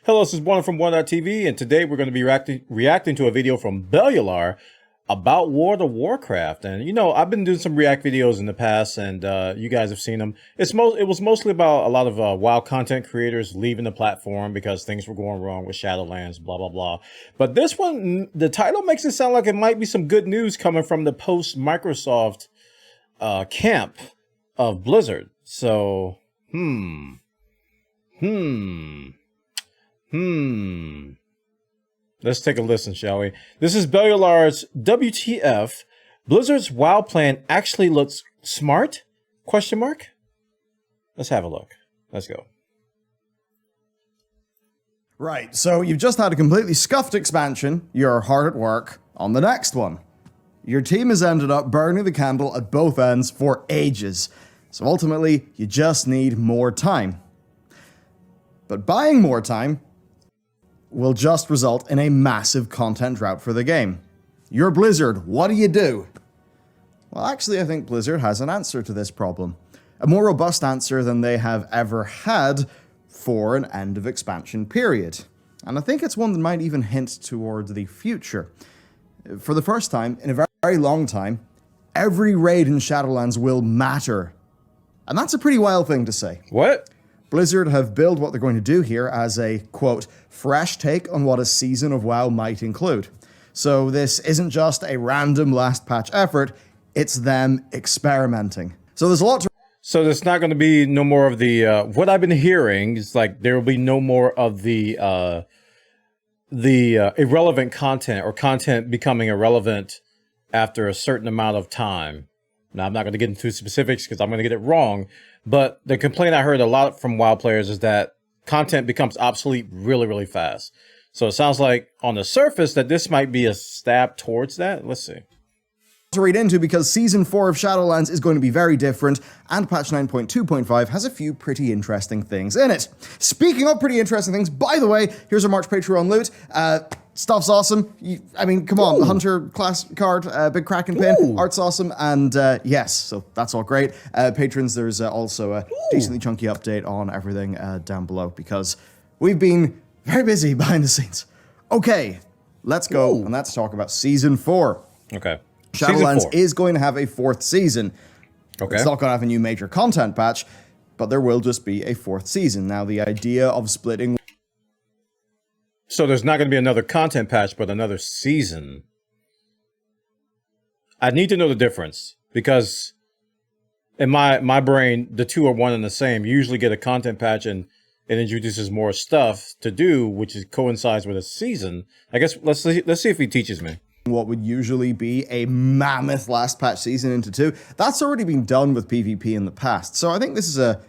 Hello, this is Bwana from Bwana.tv, and today we're going to be reacting to a video from Bellular about World of Warcraft. And you know, I've been doing some React videos in the past, and you guys have seen them. It was mostly about a lot of WoW content creators leaving the platform because things were going wrong with Shadowlands, blah, blah, blah. But this one, the title makes it sound like it might be some good news coming from the post-Microsoft camp of Blizzard. So, Let's take a listen, shall we? This is Bellular's WTF. Blizzard's WoW plan actually looks smart? Question mark? Let's have a look. Let's go. Right, so you've just had a completely scuffed expansion. You're hard at work on the next one. Your team has ended up burning the candle at both ends for ages. So ultimately, you just need more time. But buying more time will just result in a massive content drought for the game. You're Blizzard, what do you do? Well, actually, I think Blizzard has an answer to this problem. A more robust answer than they have ever had for an end of expansion period. And I think it's one that might even hint towards the future. For the first time in a very long time, every raid in Shadowlands will matter. And that's a pretty wild thing to say. What? Blizzard have billed what they're going to do here as a, quote, fresh take on what a season of WoW might include. So this isn't just a random last patch effort, it's them experimenting. So there's a lot to... So there's not going to be no more of the, what I've been hearing is like there will be no more of the irrelevant content or content becoming irrelevant after a certain amount of time. Now, I'm not going to get into specifics because I'm going to get it wrong, but the complaint I heard a lot from WoW players is that content becomes obsolete really, really fast. So it sounds like on the surface that this might be a stab towards that. Let's see. To read into because Season 4 of Shadowlands is going to be very different, and patch 9.2.5 has a few pretty interesting things in it. Speaking of pretty interesting things, by the way, here's our March Patreon loot. Stuff's awesome. I mean, come on, Hunter class card, big Kraken pin, art's awesome, and yes, so that's all great. Patrons, there's also a decently chunky update on everything down below, because we've been very busy behind the scenes. Okay, let's go, and let's talk about Season 4. Okay. Shadowlands is going to have a fourth season. Okay. It's not going to have a new major content patch, but there will just be a fourth season. Now, the idea of splitting... So there's not going to be another content patch, but another season. I need to know the difference, because in my brain, the two are one and the same. You usually get a content patch and it introduces more stuff to do, which coincides with a season. I guess let's see if he teaches me. What would usually be a mammoth last patch season into 2. That's already been done with PvP in the past. So I think this is a...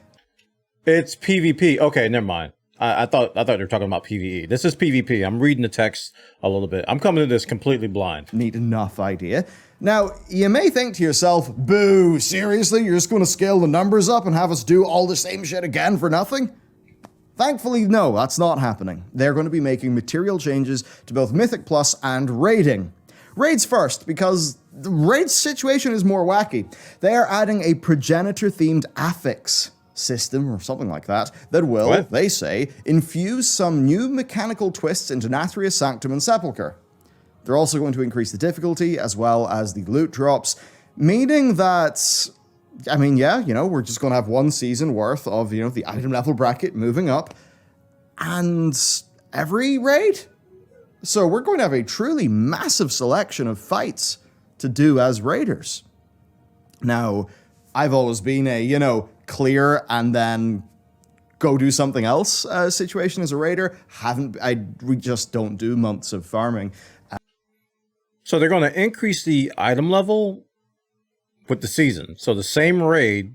It's PvP. Okay, never mind. I thought they were talking about PvE. This is PvP. I'm reading the text a little bit. I'm coming to this completely blind. Neat enough idea. Now, you may think to yourself, boo, seriously? You're just going to scale the numbers up and have us do all the same shit again for nothing? Thankfully, no, that's not happening. They're going to be making material changes to both Mythic Plus and raiding. Raids first, because the raid situation is more wacky. They are adding a progenitor-themed affix system, or something like that will, they say, infuse some new mechanical twists into Nathria's Sanctum and Sepulchre. They're also going to increase the difficulty, as well as the loot drops, meaning that... I mean, yeah, you know, we're just going to have one season worth of, you know, the item level bracket moving up, and every raid? So we're going to have a truly massive selection of fights to do as raiders. Now, I've always been a, you know, clear and then go do something else situation as a raider. We just don't do months of farming. So they're going to increase the item level with the season. So the same raid,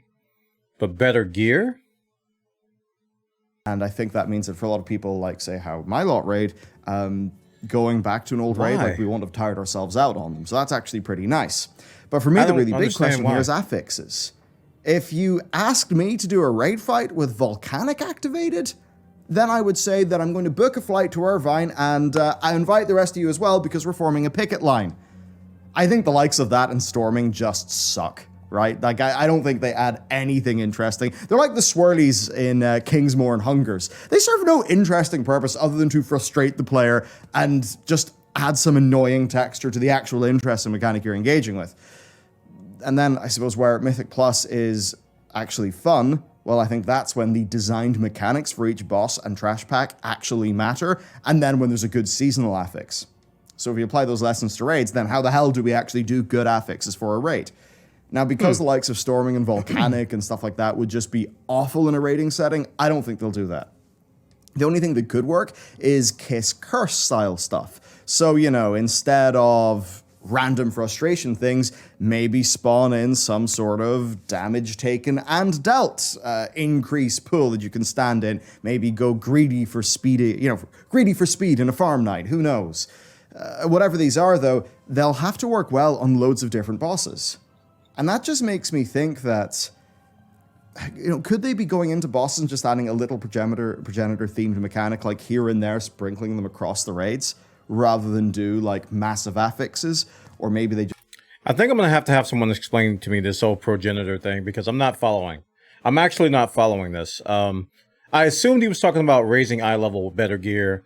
but better gear? And I think that means that for a lot of people, like, say, how my lot raid, going back to an old raid, like, we won't have tired ourselves out on them. So that's actually pretty nice. But for me, the really big question here is affixes. If you asked me to do a raid fight with Volcanic activated, then I would say that I'm going to book a flight to Irvine, and I invite the rest of you as well, because we're forming a picket line. I think the likes of that and Storming just suck. right? Like, I don't think they add anything interesting. They're like the swirlies in Kingsmore and Hungers. They serve no interesting purpose other than to frustrate the player and just add some annoying texture to the actual interesting mechanic you're engaging with. And then, I suppose, where Mythic Plus is actually fun, well, I think that's when the designed mechanics for each boss and trash pack actually matter, and then when there's a good seasonal affix. So if you apply those lessons to raids, then how the hell do we actually do good affixes for a raid? Now, because the likes of Storming and Volcanic and stuff like that would just be awful in a raiding setting, I don't think they'll do that. The only thing that could work is Kiss Curse style stuff. So, you know, instead of random frustration things, maybe spawn in some sort of damage taken and dealt increase pool that you can stand in. Maybe go greedy for speed, greedy for speed in a farm night. Who knows? Whatever these are, though, they'll have to work well on loads of different bosses. And that just makes me think that, could they be going into bosses and just adding a little progenitor-themed mechanic, like here and there, sprinkling them across the raids, rather than do, like, massive affixes? Or maybe they just... I think I'm going to have someone explain to me this whole progenitor thing, because I'm not following. I'm actually not following this. I assumed he was talking about raising eye level with better gear.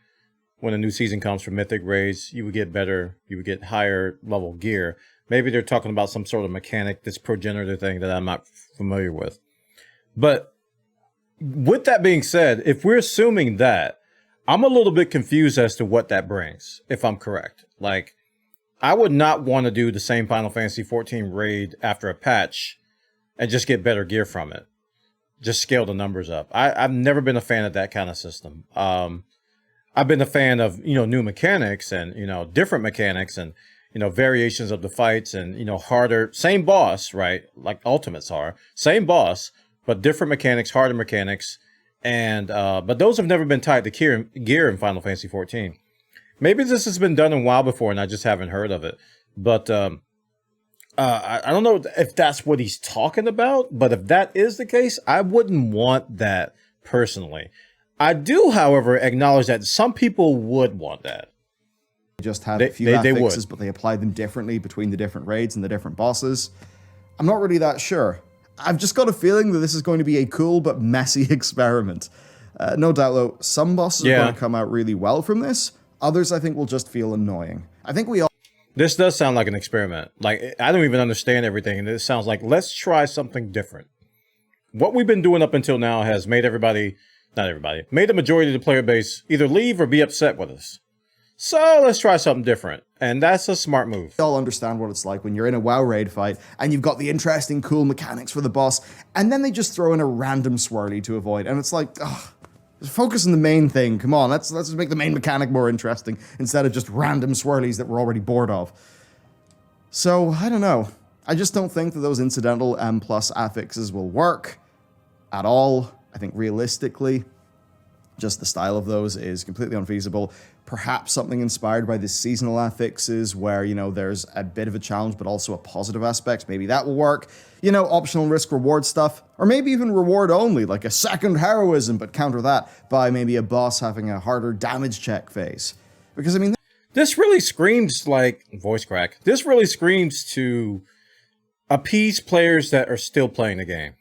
When a new season comes for Mythic raids, you would get higher level gear. Maybe they're talking about some sort of mechanic, this progenitor thing that I'm not familiar with. But with that being said, if we're assuming that, I'm a little bit confused as to what that brings, if I'm correct. Like, I would not want to do the same Final Fantasy XIV raid after a patch and just get better gear from it. Just scale the numbers up. I've never been a fan of that kind of system. I've been a fan of, new mechanics and, different mechanics and, variations of the fights and, harder, same boss, right? Like Ultimates are. Same boss, but different mechanics, harder mechanics. And, but those have never been tied to gear in Final Fantasy XIV. Maybe this has been done in WoW before and I just haven't heard of it. But, I don't know if that's what he's talking about, but if that is the case, I wouldn't want that personally. I do, however, acknowledge that some people would want that. Just have a few affixes, but they apply them differently between the different raids and the different bosses. I'm not really that sure. I've just got a feeling that this is going to be a cool but messy experiment. No doubt, though, some bosses are going to come out really well from this. Others, I think, will just feel annoying. I think we all... This does sound like an experiment. Like, I don't even understand everything, and it sounds like, let's try something different. What we've been doing up until now has made everybody... Not everybody. Made the majority of the player base either leave or be upset with us. So let's try something different. And that's a smart move. We all understand what it's like when you're in a WoW raid fight and you've got the interesting, cool mechanics for the boss, and then they just throw in a random swirly to avoid. And it's like, ugh, just focus on the main thing. Come on, let's just make the main mechanic more interesting instead of just random swirlies that we're already bored of. So, I don't know. I just don't think that those incidental M+ affixes will work at all. I think realistically, just the style of those is completely unfeasible. Perhaps something inspired by the seasonal affixes where, there's a bit of a challenge, but also a positive aspect. Maybe that will work. Optional risk-reward stuff. Or maybe even reward only, like a second heroism, but counter that by maybe a boss having a harder damage check phase. Because, this really screams like voice crack. This really screams to appease players that are still playing the game.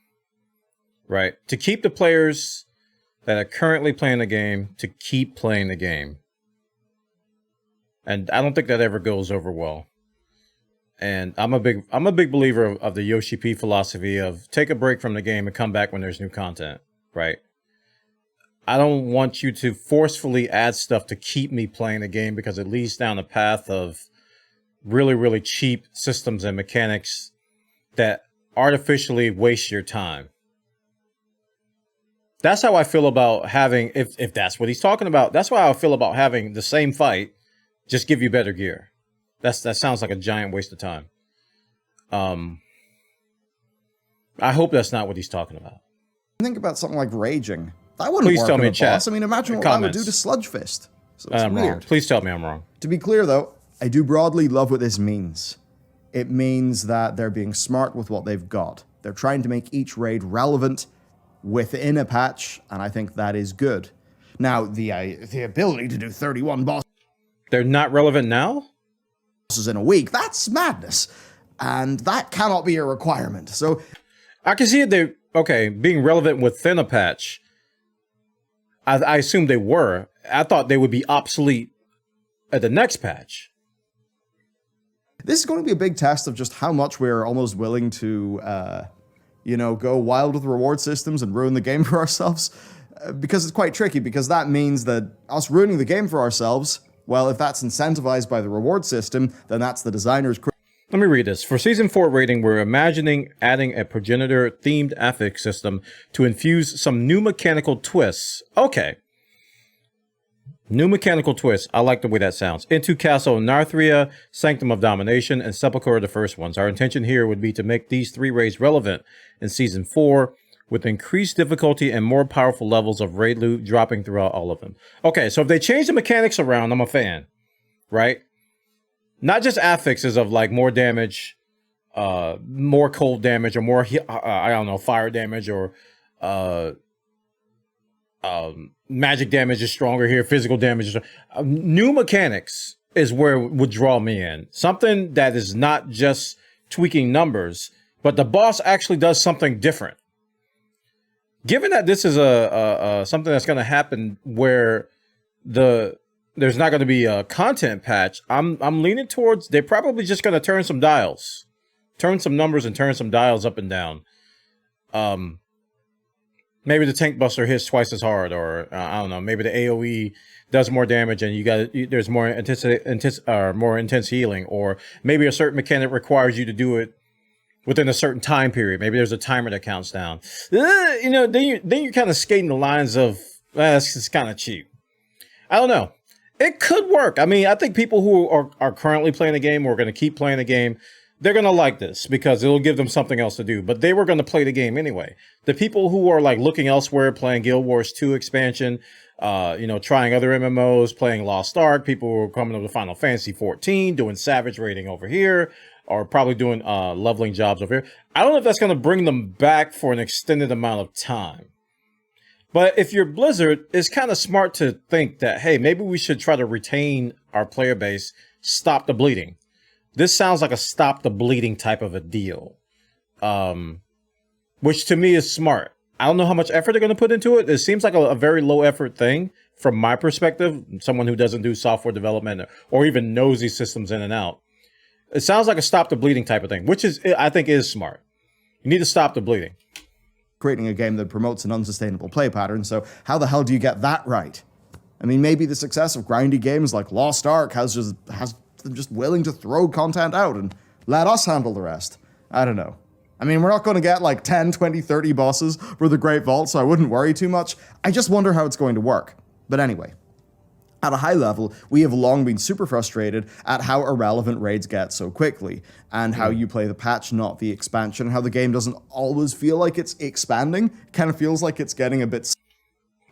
Right? To keep the players that are currently playing the game to keep playing the game. And I don't think that ever goes over well. And I'm a big believer of the Yoshi P philosophy of take a break from the game and come back when there's new content, right? I don't want you to forcefully add stuff to keep me playing the game because it leads down a path of really, really cheap systems and mechanics that artificially waste your time. That's how I feel about having, if that's what he's talking about, that's why I feel about having the same fight, just give you better gear. That sounds like a giant waste of time. I hope that's not what he's talking about. Think about something like raging. That wouldn't work on a boss. I mean, imagine what that would do to Sludge Fist. So it's I'm weird. wrong. Please tell me I'm wrong. To be clear, though, I do broadly love what this means. It means that they're being smart with what they've got. They're trying to make each raid relevant within a patch, and I think that is good. Now, the ability to do 31 bosses... They're not relevant now? ...in a week, that's madness. And that cannot be a requirement. So I can see it, being relevant within a patch. I assume they were. I thought they would be obsolete at the next patch. this is going to be a big test of just how much we're almost willing to, go wild with reward systems and ruin the game for ourselves. Because it's quite tricky, because that means that us ruining the game for ourselves, well, if that's incentivized by the reward system, then that's the designer's... Let me read this. For Season 4 rating, we're imagining adding a progenitor-themed affix system to infuse some new mechanical twists. Okay. New mechanical twists. I like the way that sounds. Into Castle Narthria, Sanctum of Domination, and Sepulchre are the first ones. Our intention here would be to make these 3 raids relevant in Season 4, with increased difficulty and more powerful levels of raid loot dropping throughout all of them. Okay, so if they change the mechanics around, I'm a fan. Right? Not just affixes of like more damage, more cold damage, or more, fire damage, or magic damage is stronger here, physical damage is new mechanics is where it would draw me in. Something that is not just tweaking numbers, but the boss actually does something different. Given that this is something that's going to happen where there's not going to be a content patch, I'm leaning towards they're probably just going to turn some dials, turn some numbers and turn some dials up and down. Maybe the tank buster hits twice as hard, or I don't know, maybe the AoE does more damage and there's more intense healing, or maybe a certain mechanic requires you to do it within a certain time period. Maybe there's a timer that counts down. Then you're kind of skating the lines of, it's kind of cheap. I don't know. It could work. I mean, I think people who are currently playing the game or are going to keep playing the game, they're going to like this because it'll give them something else to do. But they were going to play the game anyway. The people who are like looking elsewhere, playing Guild Wars 2 expansion, trying other MMOs, playing Lost Ark, people who are coming up to Final Fantasy 14, doing Savage raiding over here, or probably doing leveling jobs over here. I don't know if that's going to bring them back for an extended amount of time. But if you're Blizzard, it's kind of smart to think that, hey, maybe we should try to retain our player base, stop the bleeding. This sounds like a stop the bleeding type of a deal, which to me is smart. I don't know how much effort they're going to put into it. It seems like a very low effort thing from my perspective, someone who doesn't do software development or even knows these systems in and out. It sounds like a stop the bleeding type of thing, which I think is smart. You need to stop the bleeding. Creating a game that promotes an unsustainable play pattern, so how the hell do you get that right? I mean, maybe the success of grindy games like Lost Ark has them just willing to throw content out and let us handle the rest. I don't know. I mean, we're not going to get like 10, 20, 30 bosses for the Great Vault, so I wouldn't worry too much. I just wonder how it's going to work. But anyway, at a high level, we have long been super frustrated at how irrelevant raids get so quickly, and how you play the patch, not the expansion, and how the game doesn't always feel like it's expanding. It kind of feels like it's getting a bit...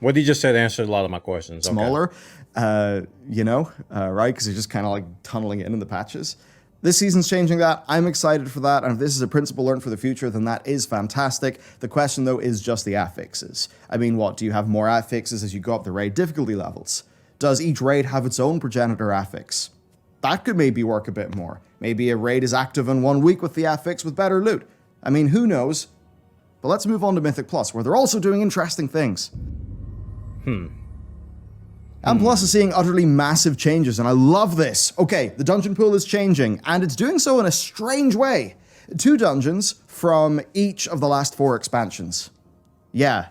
What you just said answered a lot of my questions. Smaller, right? Because you're just kind of like tunneling in the patches. This season's changing that. I'm excited for that, and if this is a principle learned for the future, then that is fantastic. The question, though, is just the affixes. I mean, what, do you have more affixes as you go up the raid difficulty levels? Does each raid have its own progenitor affix? That could maybe work a bit more. Maybe a raid is active in 1 week with the affix with better loot. I mean, who knows? But let's move on to Mythic Plus, where they're also doing interesting things. And Plus is seeing utterly massive changes, and I love this. Okay, the dungeon pool is changing, and it's doing so in a strange way. 2 dungeons from each of the last 4 expansions. Yeah,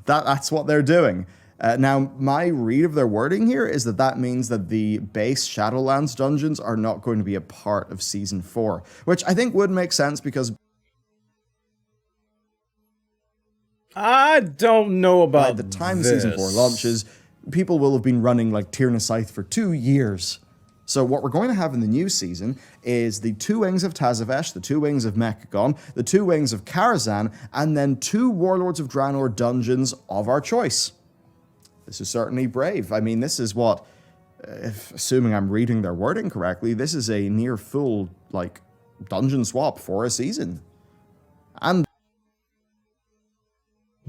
that's what they're doing. Now, my read of their wording here is that means that the base Shadowlands dungeons are not going to be a part of Season 4, which I think would make sense because... I don't know about by the time this. Season 4 launches, people will have been running like Tyrna Scythe for 2 years. So what we're going to have in the new season is the 2 wings of Tazavesh, the 2 wings of Mechagon, the 2 wings of Karazhan, and then 2 Warlords of Draenor dungeons of our choice. This is certainly brave. I mean, this is what, assuming I'm reading their wording correctly, this is a near full, like, dungeon swap for a season. And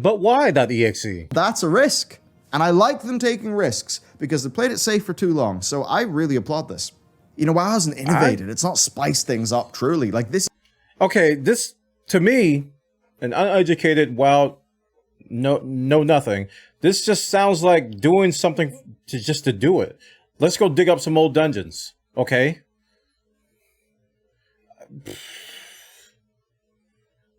but why .exe? that's a risk. And I like them taking risks, because they played it safe for too long, so I really applaud this. You know, WoW hasn't innovated. It's not spiced things up truly. Like this. Okay, this, to me, an uneducated WoW, know nothing. This just sounds like doing something just to do it. Let's go dig up some old dungeons, okay?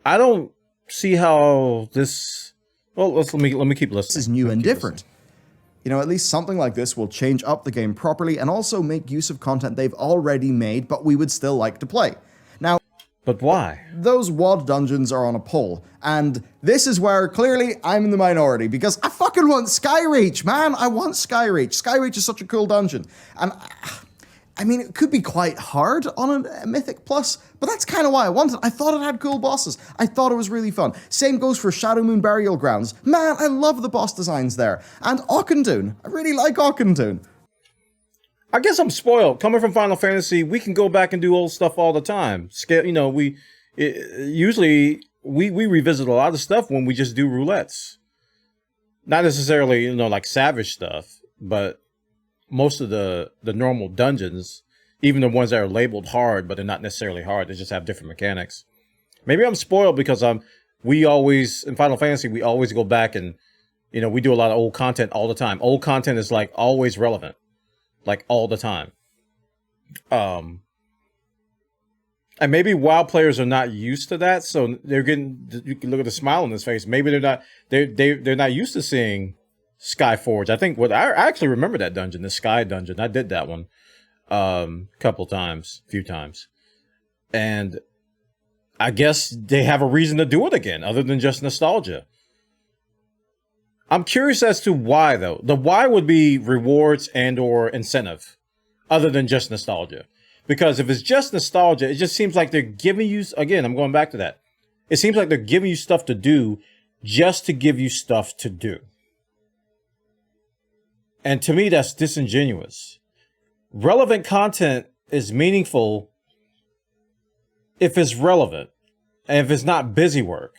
I don't see how this. Well, let me keep listening. This is new and different. You know, at least something like this will change up the game properly and also make use of content they've already made, but we would still like to play. Now, but why? Those WoD dungeons are on a poll, and this is where clearly I'm in the minority, because I fucking want Skyreach, man. I want Skyreach. Skyreach is such a cool dungeon. And I mean, it could be quite hard on a Mythic Plus, but that's kind of why I want it. I thought it had cool bosses. I thought it was really fun. Same goes for Shadow Moon Burial Grounds. Man, I love the boss designs there. And Auchendoun. I really like Auchendoun. I guess I'm spoiled. Coming from Final Fantasy, we can go back and do old stuff all the time. You know, usually we revisit a lot of stuff when we just do roulettes. Not necessarily, you know, like Savage stuff, but most of the normal dungeons, even the ones that are labeled hard, but they're not necessarily hard, they just have different mechanics. Maybe I'm spoiled because we always, in Final Fantasy, we always go back and, you know, we do a lot of old content all the time. Old content is like always relevant, like all the time. And maybe WoW players are not used to that, so they're getting, you can look at the smile on his face. Maybe they're not used to seeing Skyforge. I think I actually remember that dungeon, the Sky dungeon. I did that one few times. And I guess they have a reason to do it again, other than just nostalgia. I'm curious as to why, though. The why would be rewards and or incentive, other than just nostalgia. Because if it's just nostalgia, it just seems like they're giving you, again, I'm going back to that. It seems like they're giving you stuff to do just to give you stuff to do. And to me, that's disingenuous. Relevant content is meaningful if it's relevant and if it's not busy work.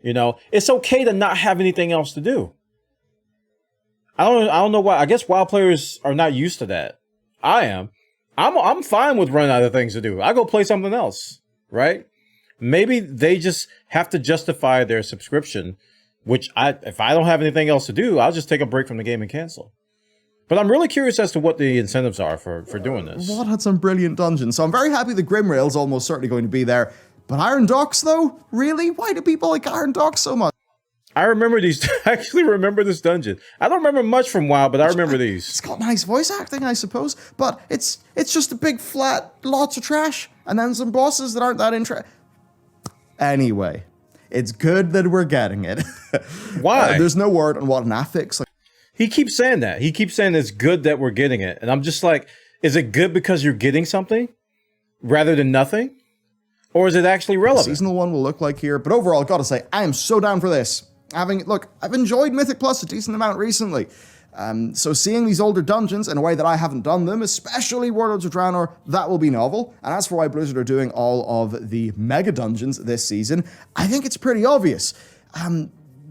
You know, it's okay to not have anything else to do. I don't know why. I guess WoW players are not used to that. I am. I'm fine with running out of things to do. I go play something else, right? Maybe they just have to justify their subscription, which if I don't have anything else to do, I'll just take a break from the game and cancel. But I'm really curious as to what the incentives are for doing this. WoD had some brilliant dungeons, so I'm very happy the Grimrail's almost certainly going to be there. But Iron Docks, though? Really? Why do people like Iron Docks so much? I remember these. I actually remember this dungeon. I don't remember much from WoW, but I remember these. It's got nice voice acting, I suppose, but it's just a big flat, lots of trash, and then some bosses that aren't that interesting. Anyway, it's good that we're getting it. Why? There's no word on what an affix. He keeps saying that. He keeps saying it's good that we're getting it. And I'm just like, is it good because you're getting something rather than nothing? Or is it actually relevant? The seasonal one will look like here. But overall, gotta say, I am so down for this. Look, I've enjoyed Mythic Plus a decent amount recently. So seeing these older dungeons in a way that I haven't done them, especially Warlords of Draenor, that will be novel. And as for why Blizzard are doing all of the mega dungeons this season, I think it's pretty obvious.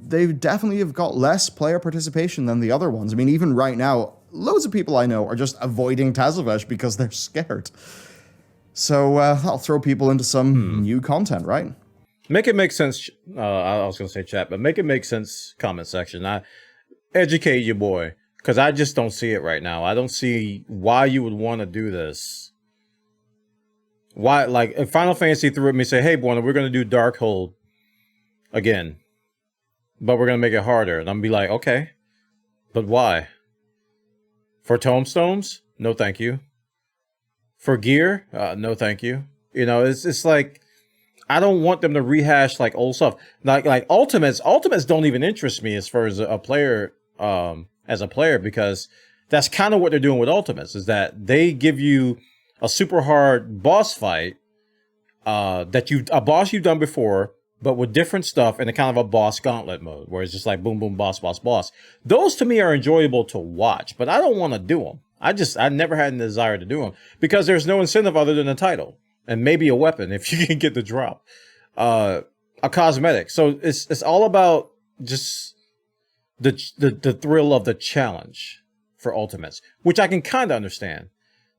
They definitely have got less player participation than the other ones. I mean, even right now, loads of people I know are just avoiding Tazavesh because they're scared. So I'll throw people into some new content, right? Make it make sense. I was going to say chat, but make it make sense comment section. Educate your boy, because I just don't see it right now. I don't see why you would want to do this. Why, like, if Final Fantasy threw at me and say, hey, Bwana, we're going to do Darkhold again, but we're going to make it harder. And I'm going to be like, okay, but why? For tomestones? No, thank you. For gear? No, thank you. You know, it's like, I don't want them to rehash like old stuff. Like Ultimates don't even interest me as far as a player, because that's kind of what they're doing with Ultimates, is that they give you a super hard boss fight, a boss you've done before, but with different stuff in a kind of a boss gauntlet mode, where it's just like boom, boom, boss, boss, boss. Those to me are enjoyable to watch, but I don't want to do them. I never had a desire to do them because there's no incentive other than a title and maybe a weapon if you can get the drop, a cosmetic. So it's all about just the thrill of the challenge for Ultimates, which I can kind of understand.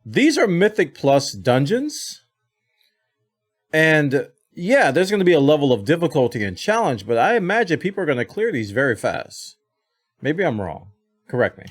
these are Mythic Plus dungeons. And yeah, there's going to be a level of difficulty and challenge, but I imagine people are going to clear these very fast. Maybe I'm wrong. Correct me.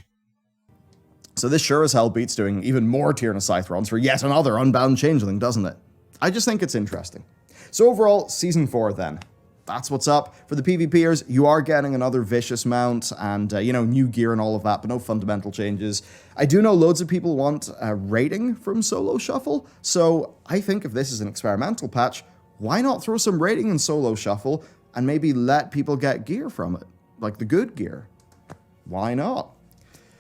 So this sure as hell beats doing even more Tyrannus Scythe runs for yet another Unbound Changeling, doesn't it? I just think it's interesting. So overall, Season 4 then. That's what's up. For the PvPers, you are getting another Vicious mount and, new gear and all of that, but no fundamental changes. I do know loads of people want a rating from Solo Shuffle, so I think if this is an experimental patch, why not throw some rating in Solo Shuffle and maybe let people get gear from it? Like the good gear. Why not?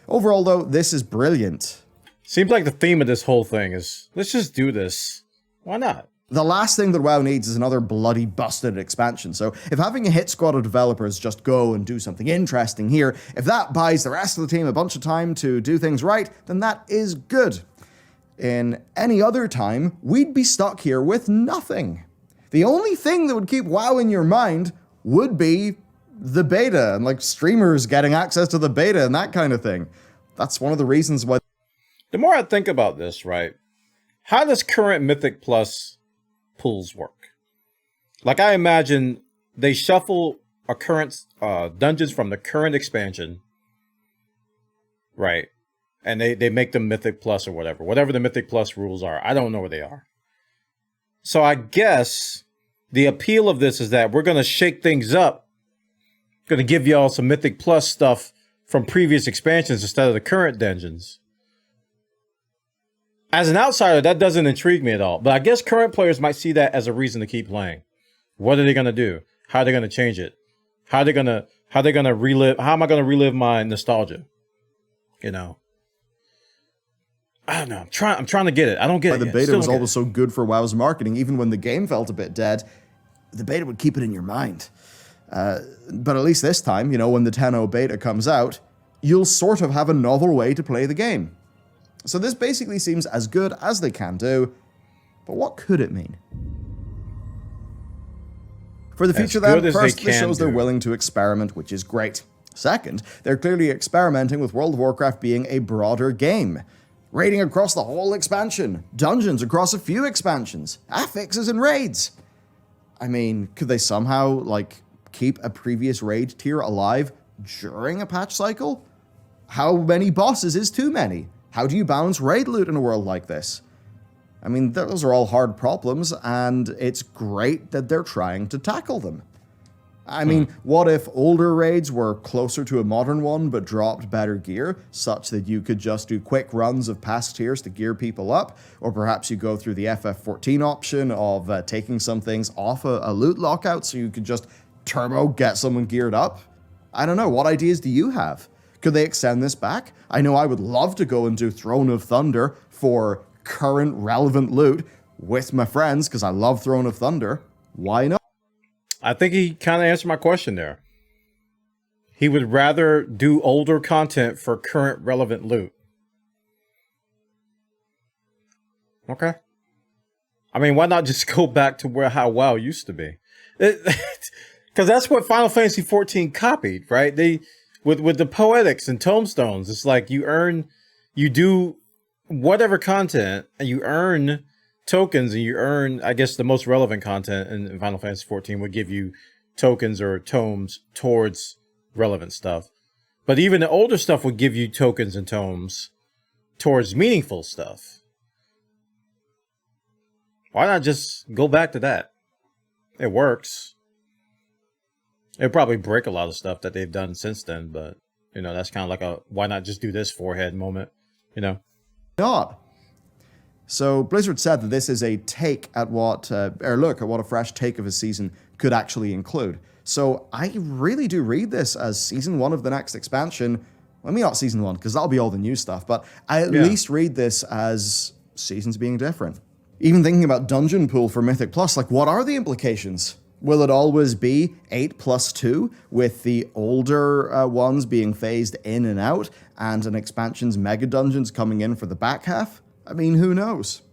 Overall, though, this is brilliant. Seems like the theme of this whole thing is, let's just do this. Why not? The last thing that WoW needs is another bloody busted expansion, so if having a hit squad of developers just go and do something interesting here, if that buys the rest of the team a bunch of time to do things right, then that is good. In any other time, we'd be stuck here with nothing. The only thing that would keep WoW in your mind would be the beta, and like streamers getting access to the beta and that kind of thing. That's one of the reasons why. The more I think about this, right, how does current Mythic Plus pools work? Like, I imagine they shuffle a current dungeons from the current expansion, right, and they make them Mythic Plus or whatever the Mythic Plus rules are. I don't know where they are. So I guess the appeal of this is that we're going to shake things up, going to give y'all some Mythic Plus stuff from previous expansions instead of the current dungeons. As an outsider, that doesn't intrigue me at all. But I guess current players might see that as a reason to keep playing. What are they going to do? How are they going to change it? How are they going to relive? How am I going to relive my nostalgia? You know, I don't know. I'm trying to get it. I don't get it. The beta was always so good for WoW's marketing. Even when the game felt a bit dead, the beta would keep it in your mind. But at least this time, when the 10.0 beta comes out, you'll sort of have a novel way to play the game. So this basically seems as good as they can do, but what could it mean? For the future then, first, this shows they're willing to experiment, which is great. Second, they're clearly experimenting with World of Warcraft being a broader game. Raiding across the whole expansion, dungeons across a few expansions, affixes and raids. I mean, could they somehow, keep a previous raid tier alive during a patch cycle? How many bosses is too many? How do you balance raid loot in a world like this? I mean, those are all hard problems, and it's great that they're trying to tackle them. I mean, what if older raids were closer to a modern one, but dropped better gear, such that you could just do quick runs of past tiers to gear people up? Or perhaps you go through the FF14 option of taking some things off a loot lockout, so you could just turbo get someone geared up? I don't know, what ideas do you have? Could they extend this back? I know I would love to go and do Throne of Thunder for current relevant loot with my friends, because I love Throne of Thunder. Why not? I think he kind of answered my question there. He would rather do older content for current relevant loot. Okay. I mean, why not just go back to how WoW used to be? Because that's what Final Fantasy XIV copied, right? With the poetics and tomestones, it's like you do whatever content and you earn tokens, and you earn, I guess the most relevant content in Final Fantasy XIV would give you tokens or tomes towards relevant stuff. But even the older stuff would give you tokens and tomes towards meaningful stuff. Why not just go back to that? It works. It'd probably break a lot of stuff that they've done since then, but, that's kind of like a, why not just do this forehead moment, Not. So Blizzard said that this is a take at look at what a fresh take of a season could actually include. So I really do read this as season 1 of the next expansion. I mean, not season 1, because that'll be all the new stuff, but I at least read this as seasons being different. Even thinking about dungeon pool for Mythic Plus, what are the implications? Will it always be 8+2, with the older ones being phased in and out, and an expansion's mega dungeons coming in for the back half? I mean, who knows?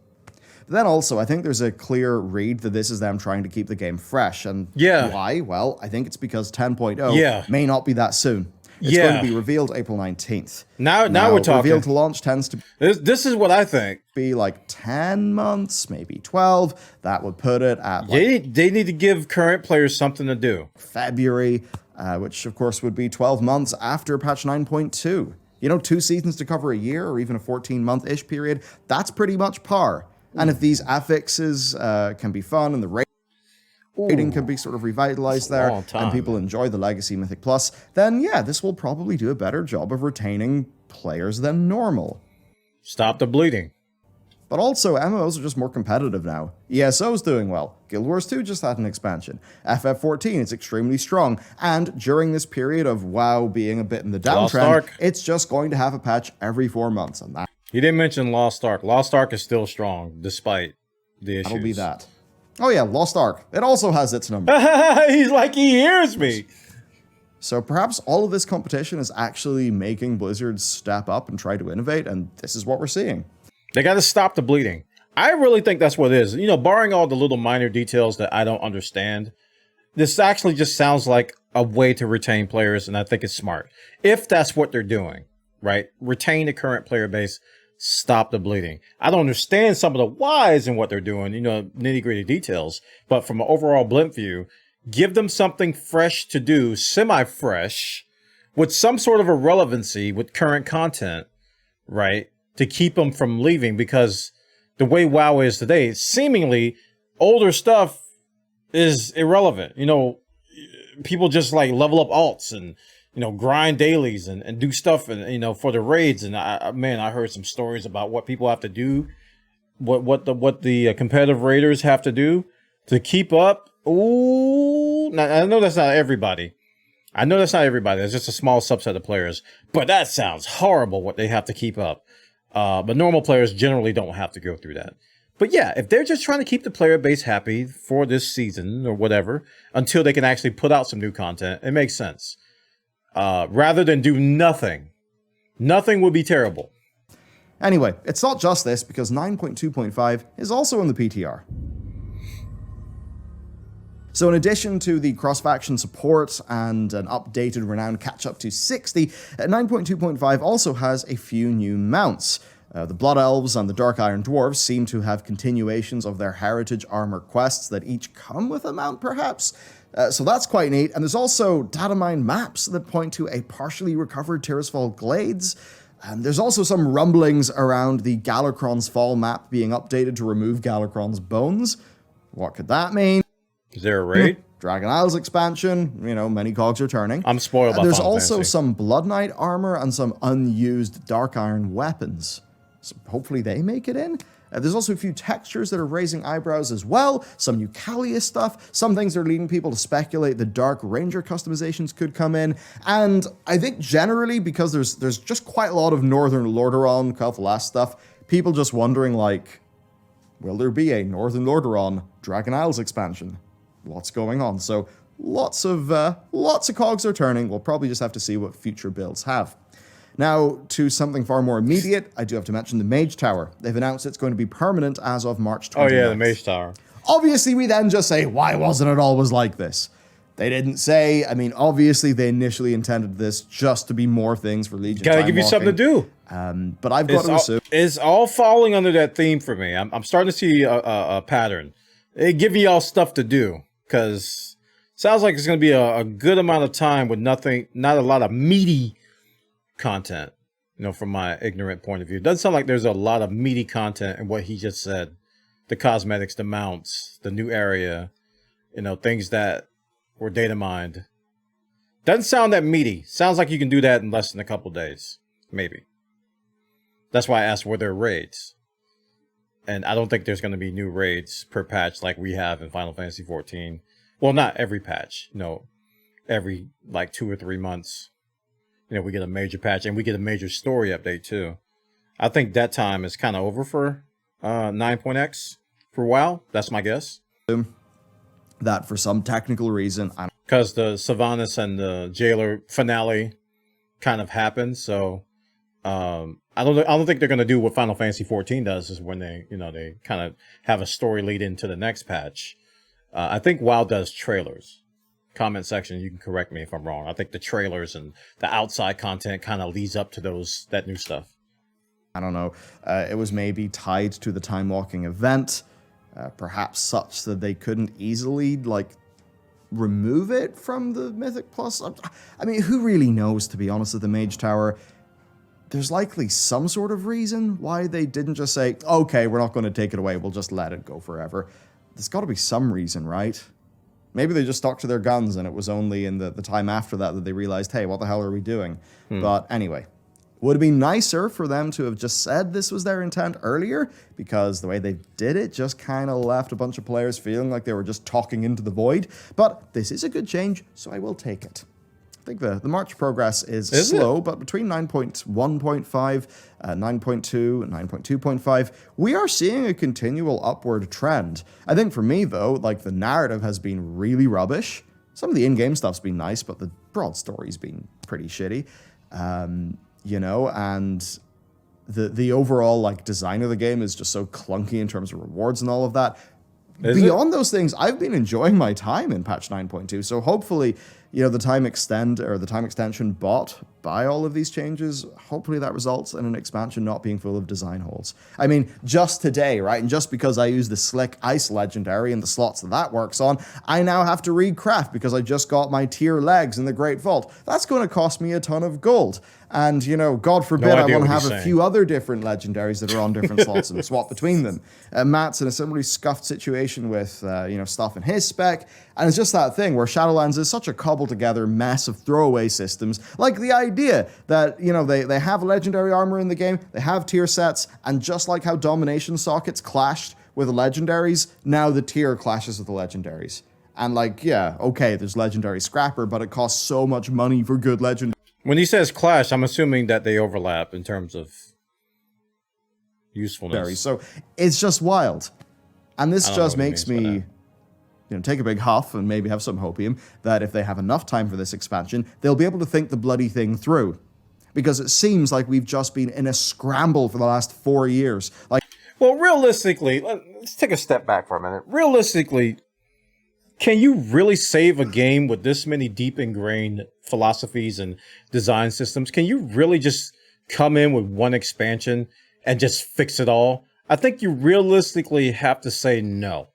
But then also, I think there's a clear read that this is them trying to keep the game fresh. And why? Well, I think it's because 10.0 may not be that soon. It's going Yeah. to be revealed April 19th. Now we're talking. Reveal to launch tends to This is what I think. be like 10 months, maybe 12. That would put it at like They need to give current players something to do. February, which of course would be 12 months after patch 9.2. You know, 2 seasons to cover a year or even a 14-month-ish period. That's pretty much par. And if these affixes can be fun and the rating can be sort of revitalized there, and people enjoy the Legacy Mythic Plus, then yeah, this will probably do a better job of retaining players than normal. Stop the bleeding. But also, MMOs are just more competitive now. ESO's doing well. Guild Wars 2 just had an expansion. FF14 is extremely strong. And during this period of WoW being a bit in the downtrend, it's just going to have a patch every 4 months. And that You didn't mention Lost Ark. Lost Ark is still strong, despite the issues. that'll be that. Oh yeah, Lost Ark. It also has its number. He's like, he hears me. So perhaps all of this competition is actually making Blizzard step up and try to innovate, and this is what we're seeing. They got to stop the bleeding. I really think that's what it is. You know, barring all the little minor details that I don't understand, this actually just sounds like a way to retain players, and I think it's smart. If that's what they're doing, right? Retain the current player base, stop the bleeding. I don't understand some of the whys in what they're doing, you know, nitty-gritty details, but from an overall blimp view, give them something fresh to do, semi-fresh, with some sort of a relevancy with current content, right? To keep them from leaving, because the way WoW is today, seemingly older stuff is irrelevant. You know, people just like level up alts and, you know, grind dailies and do stuff and, you know, for the raids. And I heard some stories about what people have to do, what the competitive raiders have to do to keep up. Ooh, now, I know that's not everybody. It's just a small subset of players, but that sounds horrible what they have to keep up. But normal players generally don't have to go through that. But yeah, if they're just trying to keep the player base happy for this season or whatever, until they can actually put out some new content, it makes sense. Rather than do nothing. Nothing would be terrible. Anyway, it's not just this, because 9.2.5 is also in the PTR. So in addition to the cross-faction support and an updated renowned catch-up to 60, 9.2.5 also has a few new mounts. The Blood Elves and the Dark Iron Dwarves seem to have continuations of their Heritage Armor quests that each come with a mount, perhaps. So that's quite neat. And there's also data mine maps that point to a partially recovered Tirisfal Glades. And there's also some rumblings around the Galakron's Fall map being updated to remove Galakron's bones. What could that mean? Is there a raid? Dragon Isles expansion, you know, many cogs are turning. I'm spoiled by There's Final also Fantasy. some Blood Knight armor and some unused Dark Iron weapons. So hopefully they make it in. There's also a few textures that are raising eyebrows as well, some new Kalia stuff, some things that are leading people to speculate the Dark Ranger customizations could come in, and I think generally, because there's just quite a lot of Northern Lordaeron, Quel'Thalas stuff, people just wondering, like, will there be a Northern Lordaeron Dragon Isles expansion? What's going on? So lots of cogs are turning. We'll probably just have to see what future builds have. Now, to something far more immediate, I do have to mention the Mage Tower. They've announced it's going to be permanent as of March 29th. Oh yeah, the Mage Tower. Obviously, we then just say, why wasn't it always like this? They didn't say. I mean, obviously, they initially intended this just to be more things for Legion. Gotta give you something to do. But I've got to assume it's all falling under that theme for me. I'm starting to see a pattern. They give you all stuff to do, because sounds like it's going to be a good amount of time with not a lot of meaty content, you know, from my ignorant point of view. It doesn't sound like there's a lot of meaty content in what he just said. The cosmetics, the mounts, the new area, you know, things that were data mined. Doesn't sound that meaty. Sounds like you can do that in less than a couple days, maybe. That's why I asked, were there raids? And I don't think there's going to be new raids per patch like we have in Final Fantasy 14. Well, not every patch, you know, every like 2 or 3 months. You know, we get a major patch, and we get a major story update too. I think that time is kind of over for 9.x for WoW. That's my guess. that for some technical reason, because the Sylvanas and the Jailer finale kind of happened, so I don't think they're going to do what Final Fantasy 14 does, is when they kind of have a story lead into the next patch. I think WoW does trailers comment section. You can correct me if I'm wrong. I think the trailers and the outside content kind of leads up to that new stuff. I don't know. It was maybe tied to the time walking event, perhaps such that they couldn't easily like remove it from the Mythic Plus. I mean, who really knows, to be honest, with the Mage Tower? There's likely some sort of reason why they didn't just say, okay, we're not going to take it away, we'll just let it go forever. There's got to be some reason, right? Maybe they just stuck to their guns and it was only in the time after that they realized, hey, what the hell are we doing? But anyway, would have been nicer for them to have just said this was their intent earlier, because the way they did it just kind of left a bunch of players feeling like they were just talking into the void. But this is a good change, so I will take it. I think the March progress is slow, but between 9.1.5, 9.2, and 9.2.5, we are seeing a continual upward trend. I think for me, though, like the narrative has been really rubbish. Some of the in-game stuff's been nice, but the broad story's been pretty shitty. You know, and the overall like design of the game is just so clunky in terms of rewards and all of that. Beyond those things, I've been enjoying my time in patch 9.2, so hopefully, you know, the time extension bought by all of these changes, hopefully that results in an expansion not being full of design holes. I mean, just today, right, and just because I use the Slick Ice Legendary and the slots that works on, I now have to recraft because I just got my tier legs in the Great Vault. That's going to cost me a ton of gold. And, you know, God forbid I want to have a few other different legendaries that are on different slots and swap between them. Matt's in a similarly scuffed situation with, you know, stuff in his spec. And it's just that thing where Shadowlands is such a cobbled together mess of throwaway systems. Like the idea that, you know, they have legendary armor in the game, they have tier sets, and just like how domination sockets clashed with the legendaries, now the tier clashes with the legendaries. And like, yeah, okay, there's legendary scrapper, but it costs so much money for good legendary. When he says clash, I'm assuming that they overlap in terms of usefulness. So it's just wild. And this just makes me, you know, take a big huff and maybe have some hopium that if they have enough time for this expansion, they'll be able to think the bloody thing through. Because it seems like we've just been in a scramble for the last 4 years. Like, well, realistically, let's take a step back for a minute. Realistically, can you really save a game with this many deep ingrained philosophies and design systems? Can you really just come in with one expansion and just fix it all? I think you realistically have to say no.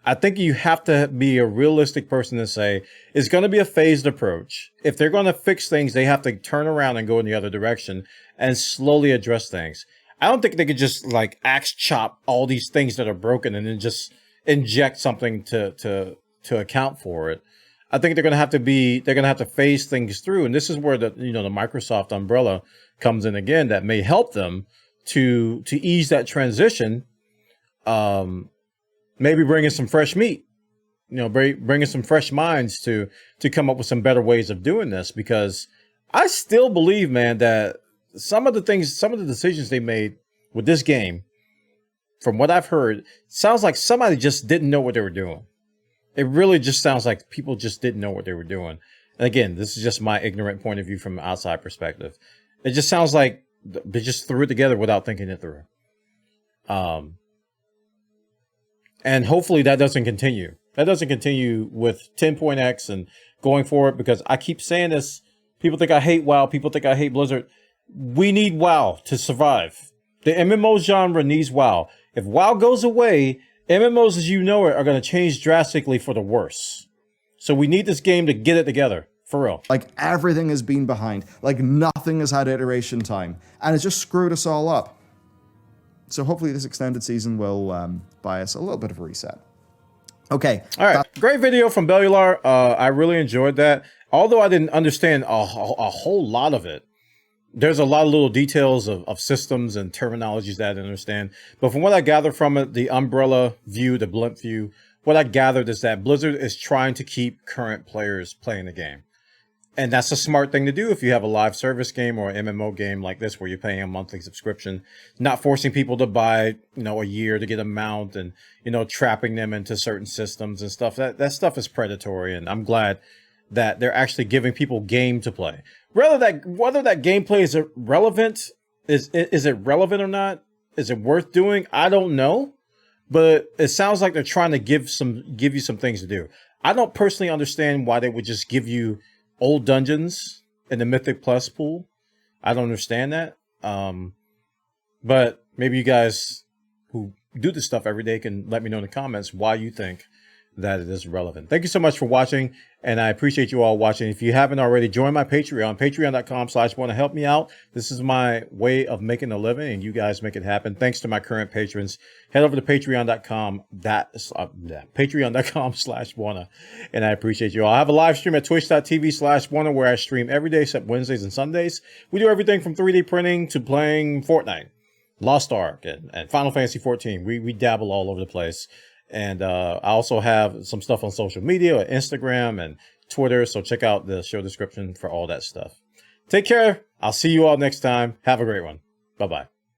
I think you have to be a realistic person to say it's going to be a phased approach. If they're going to fix things, they have to turn around and go in the other direction and slowly address things. I don't think they could just like axe chop all these things that are broken and then just inject something to account for it. I think they're going to have to phase things through. And this is where the Microsoft umbrella comes in again, that may help them to ease that transition. Maybe bringing some fresh meat, you know, bringing some fresh minds to come up with some better ways of doing this, because I still believe, man, that some of the decisions they made with this game, from what I've heard, sounds like somebody just didn't know what they were doing. It really just sounds like people just didn't know what they were doing. And again, this is just my ignorant point of view from an outside perspective. It just sounds like they just threw it together without thinking it through. And hopefully that doesn't continue. That doesn't continue with 10.x and going forward, because I keep saying this. People think I hate WoW. People think I hate Blizzard. We need WoW to survive. The MMO genre needs WoW. If WoW goes away, MMOs as you know it are going to change drastically for the worse. So we need this game to get it together, for real. Like everything has been behind. Like nothing has had iteration time. And it's just screwed us all up. So hopefully this extended season will buy us a little bit of a reset. Okay. All right. Great video from Bellular. I really enjoyed that. Although I didn't understand a whole lot of it. There's a lot of little details of systems and terminologies that I didn't understand. But from what I gathered from it, the umbrella view, the blimp view, what I gathered is that Blizzard is trying to keep current players playing the game. And that's a smart thing to do if you have a live service game or an MMO game like this where you're paying a monthly subscription, not forcing people to buy, you know, a year to get a mount and, you know, trapping them into certain systems and stuff. That stuff is predatory, and I'm glad that they're actually giving people game to play. Whether that gameplay is relevant, is it relevant or not? Is it worth doing? I don't know. But it sounds like they're trying to give you some things to do. I don't personally understand why they would just give you old dungeons in the Mythic Plus pool. I don't understand that. But maybe you guys who do this stuff every day can let me know in the comments why you think that it is relevant. Thank you so much for watching, and I appreciate you all watching. If you haven't already, join my Patreon, patreon.com/Bwana. Help me out. This is my way of making a living, and you guys make it happen. Thanks to my current patrons. Head over to patreon.com/Bwana, and I appreciate you all. I have a live stream at twitch.tv/Bwana where I stream every day except Wednesdays and Sundays. We do everything from 3D printing to playing Fortnite, Lost Ark, and Final Fantasy 14. We dabble all over the place. And I also have some stuff on social media, Instagram and Twitter. So check out the show description for all that stuff. Take care. I'll see you all next time. Have a great one. Bye-bye.